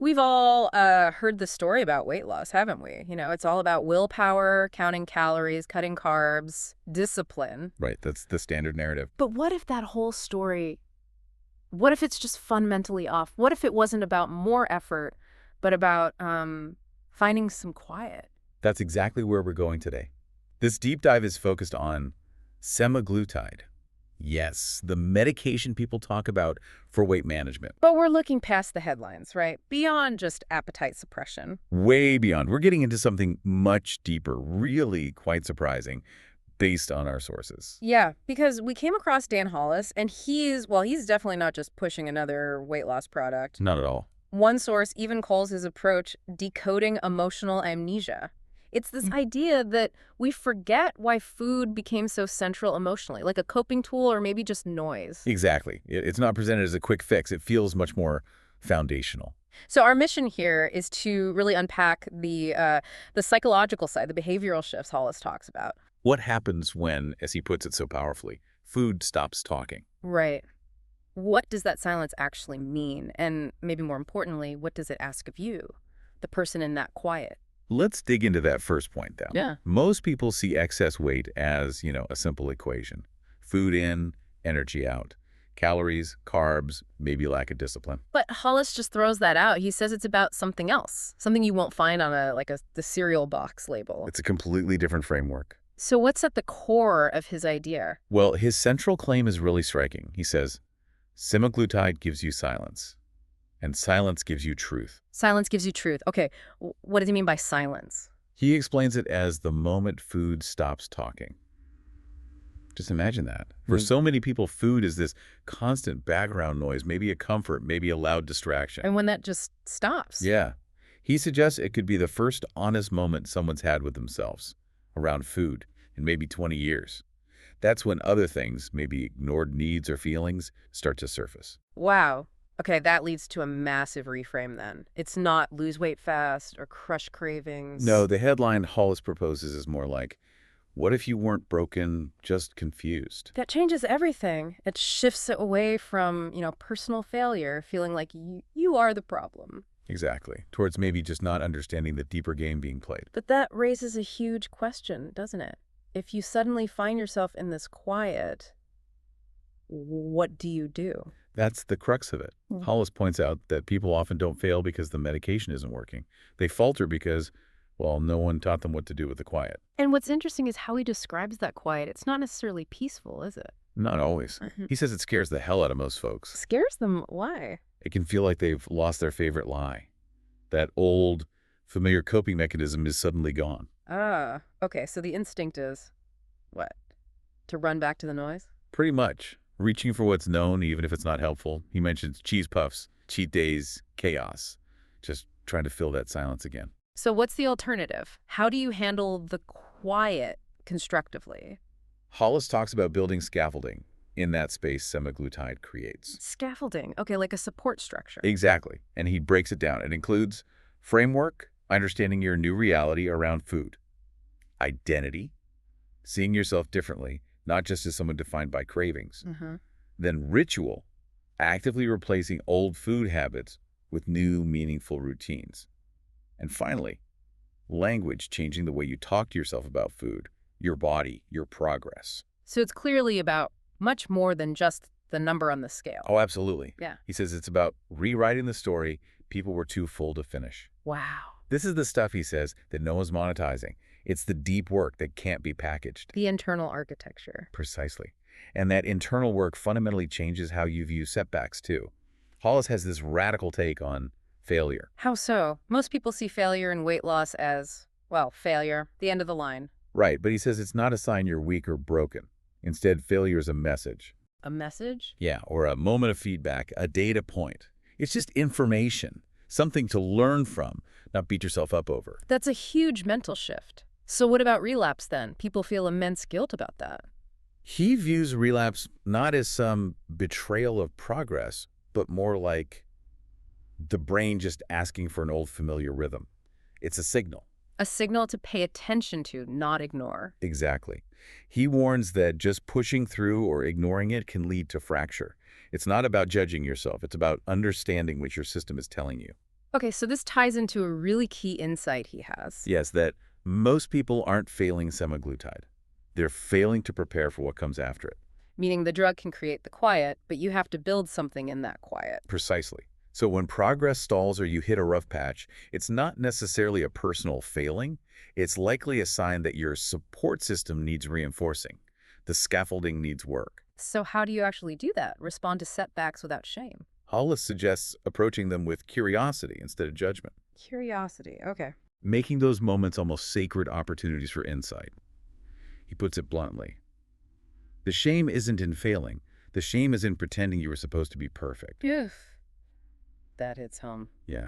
We've all heard the story about weight loss, haven't we? It's all about willpower, counting calories, cutting carbs, discipline. Right, that's the standard narrative. But what if that whole story, what if it's just fundamentally off? What if it wasn't about more effort, but about finding some quiet? That's exactly where we're going today. This deep dive is focused on semaglutide. Yes, the medication people talk about for weight management. But we're looking past the headlines, right? Beyond just appetite suppression. Way beyond. We're getting into something much deeper, really quite surprising, based on our sources. Yeah, because we came across Dan Hollis, and he's definitely not just pushing another weight loss product. Not at all. One source even calls his approach decoding emotional amnesia. It's this idea that we forget why food became so central emotionally, like a coping tool or maybe just noise. Exactly. It's not presented as a quick fix. It feels much more foundational. So our mission here is to really unpack the psychological side, the behavioral shifts Hollis talks about. What happens when, as he puts it so powerfully, food stops talking? Right. What does that silence actually mean? And maybe more importantly, what does it ask of you, the person in that quiet? Let's dig into that first point, then. Yeah. Most people see excess weight as, a simple equation. Food in, energy out. Calories, carbs, maybe lack of discipline. But Hollis just throws that out. He says it's about something else, something you won't find on the cereal box label. It's a completely different framework. So what's at the core of his idea? Well, his central claim is really striking. He says, semaglutide gives you silence, and silence gives you truth. Silence gives you truth. Okay, what does he mean by silence? He explains it as the moment food stops talking. Just imagine that. For so many people, food is this constant background noise, maybe a comfort, maybe a loud distraction. And when that just stops. Yeah. He suggests it could be the first honest moment someone's had with themselves around food in maybe 20 years. That's when other things, maybe ignored needs or feelings, start to surface. Wow. Okay, that leads to a massive reframe then. It's not lose weight fast or crush cravings. No, the headline Hollis proposes is more like, what if you weren't broken, just confused? That changes everything. It shifts it away from, personal failure, feeling like you are the problem. Exactly. Towards maybe just not understanding the deeper game being played. But that raises a huge question, doesn't it? If you suddenly find yourself in this quiet, what do you do? That's the crux of it. Hollis points out that people often don't fail because the medication isn't working. They falter because, well, no one taught them what to do with the quiet. And what's interesting is how he describes that quiet. It's not necessarily peaceful, is it? Not always. He says it scares the hell out of most folks. Scares them? Why? It can feel like they've lost their favorite lie. That old, familiar coping mechanism is suddenly gone. Ah, okay, so the instinct is, what? To run back to the noise? Pretty much. Reaching for what's known, even if it's not helpful. He mentions cheese puffs, cheat days, chaos. Just trying to fill that silence again. So what's the alternative? How do you handle the quiet constructively? Hollis talks about building scaffolding in that space semaglutide creates. Scaffolding. Okay, like a support structure. Exactly. And he breaks it down. It includes framework, understanding your new reality around food, identity, seeing yourself differently, not just as someone defined by cravings. Then ritual, actively replacing old food habits with new, meaningful routines. And finally, language, changing the way you talk to yourself about food, your body, your progress. So it's clearly about much more than just the number on the scale. Oh, absolutely. Yeah. He says it's about rewriting the story people were too full to finish. Wow. This is the stuff, he says, that no one's monetizing. It's the deep work that can't be packaged. The internal architecture. Precisely. And that internal work fundamentally changes how you view setbacks, too. Hollis has this radical take on failure. How so? Most people see failure in weight loss as, well, failure, the end of the line. Right, but he says it's not a sign you're weak or broken. Instead, failure is a message. A message? Yeah, or a moment of feedback, a data point. It's just information, something to learn from, not beat yourself up over. That's a huge mental shift. So what about relapse then? People feel immense guilt about that. He views relapse not as some betrayal of progress, but more like the brain just asking for an old familiar rhythm. It's a signal. A signal to pay attention to, not ignore. Exactly. He warns that just pushing through or ignoring it can lead to fracture. It's not about judging yourself. It's about understanding what your system is telling you. Okay, so this ties into a really key insight he has. Yes, that most people aren't failing semaglutide. They're failing to prepare for what comes after it. Meaning the drug can create the quiet, but you have to build something in that quiet. Precisely. So when progress stalls or you hit a rough patch, it's not necessarily a personal failing. It's likely a sign that your support system needs reinforcing. The scaffolding needs work. So how do you actually do that? Respond to setbacks without shame? Hollis suggests approaching them with curiosity instead of judgment, Curiosity, okay. making those moments almost sacred opportunities for insight. He puts it bluntly. The shame isn't in failing. The shame is in pretending you were supposed to be perfect. Oof. That hits home. Yeah.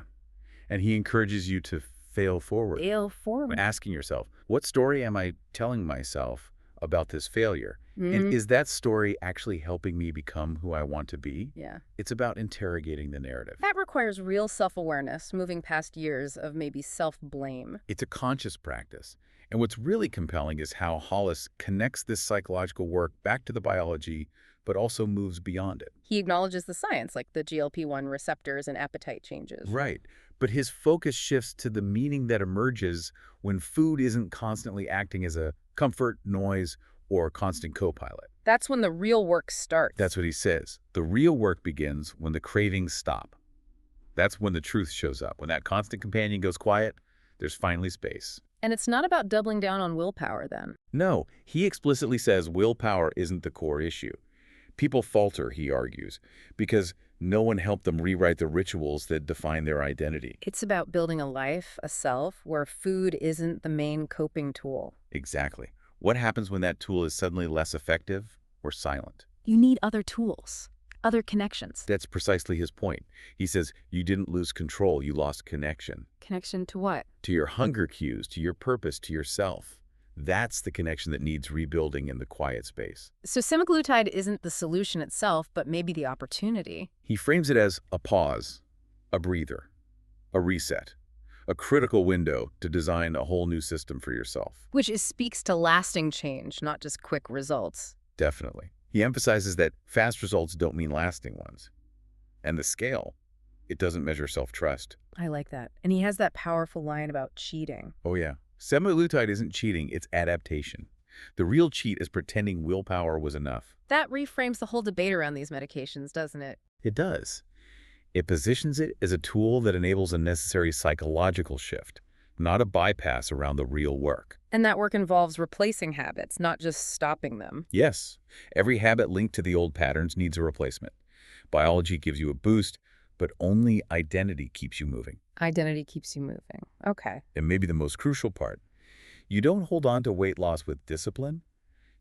And he encourages you to fail forward, Fail forward. asking yourself, what story am I telling myself about this failure? And Mhm. is that story actually helping me become who I want to be? Yeah. It's about interrogating the narrative. That requires real self-awareness, moving past years of maybe self-blame. It's a conscious practice. And what's really compelling is how Hollis connects this psychological work back to the biology, but also moves beyond it. He acknowledges the science, like the GLP-1 receptors and appetite changes. Right. But his focus shifts to the meaning that emerges when food isn't constantly acting as a comfort, noise, or constant co-pilot. That's when the real work starts. That's what he says. The real work begins when the cravings stop. That's when the truth shows up. When that constant companion goes quiet, there's finally space. And it's not about doubling down on willpower then. No, he explicitly says willpower isn't the core issue. People falter, he argues, because no one helped them rewrite the rituals that define their identity. It's about building a life, a self, where food isn't the main coping tool. Exactly. What happens when that tool is suddenly less effective or silent? You need other tools, other connections. That's precisely his point. He says you didn't lose control, you lost connection. Connection to what? To your hunger cues, to your purpose, to yourself. That's the connection that needs rebuilding in the quiet space. So semaglutide isn't the solution itself, but maybe the opportunity. He frames it as a pause, a breather, a reset, a critical window to design a whole new system for yourself. Which speaks to lasting change, not just quick results. Definitely. He emphasizes that fast results don't mean lasting ones. And the scale, it doesn't measure self-trust. I like that. And he has that powerful line about cheating. Oh yeah. Semaglutide isn't cheating, it's adaptation. The real cheat is pretending willpower was enough. That reframes the whole debate around these medications, doesn't it? It does. It positions it as a tool that enables a necessary psychological shift, not a bypass around the real work. And that work involves replacing habits, not just stopping them. Yes, every habit linked to the old patterns needs a replacement. Biology gives you a boost, but only identity keeps you moving. Identity keeps you moving. Okay. And maybe the most crucial part, you don't hold on to weight loss with discipline,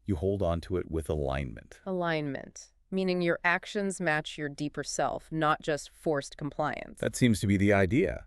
you hold on to it with alignment. Alignment, meaning your actions match your deeper self, not just forced compliance. That seems to be the idea.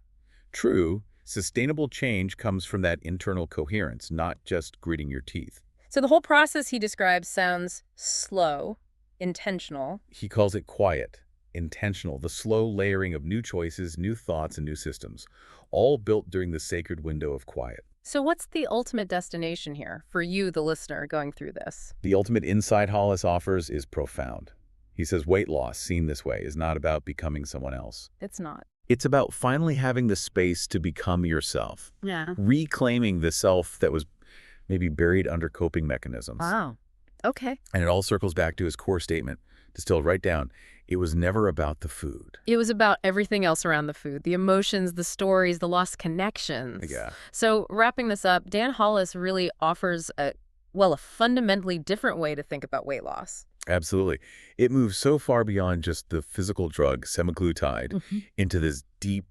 True, sustainable change comes from that internal coherence, not just gritting your teeth. So the whole process he describes sounds slow, intentional. He calls it quiet, intentional, the slow layering of new choices, new thoughts, and new systems, all built during the sacred window of quiet. So what's the ultimate destination here for you, the listener, going through this? The ultimate insight Hollis offers is profound. He says weight loss, seen this way, is not about becoming someone else. It's not. It's about finally having the space to become yourself, Yeah. reclaiming the self that was maybe buried under coping mechanisms. Wow. Okay. And it all circles back to his core statement, distilled right down. It was never about the food. It was about everything else around the food, the emotions, the stories, the lost connections. Yeah. So wrapping this up, Dan Hollis really offers a fundamentally different way to think about weight loss. Absolutely. It moves so far beyond just the physical drug, semaglutide, into this deep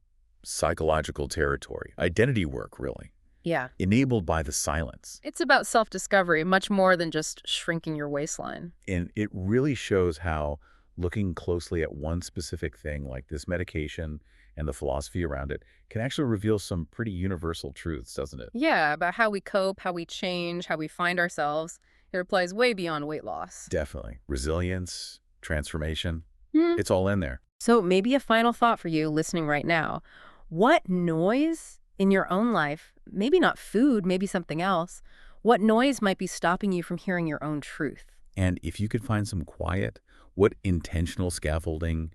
psychological territory. Identity work, really. Yeah. Enabled by the silence. It's about self-discovery, much more than just shrinking your waistline. And it really shows how looking closely at one specific thing, like this medication and the philosophy around it, can actually reveal some pretty universal truths, doesn't it? Yeah, about how we cope, how we change, how we find ourselves. It applies way beyond weight loss. Definitely. Resilience, transformation, Hmm. it's all in there. So maybe a final thought for you listening right now. What noise in your own life, maybe not food, maybe something else, what noise might be stopping you from hearing your own truth? And if you could find some quiet, what intentional scaffolding,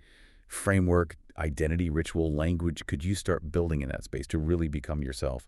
framework, identity, ritual, language could you start building in that space to really become yourself?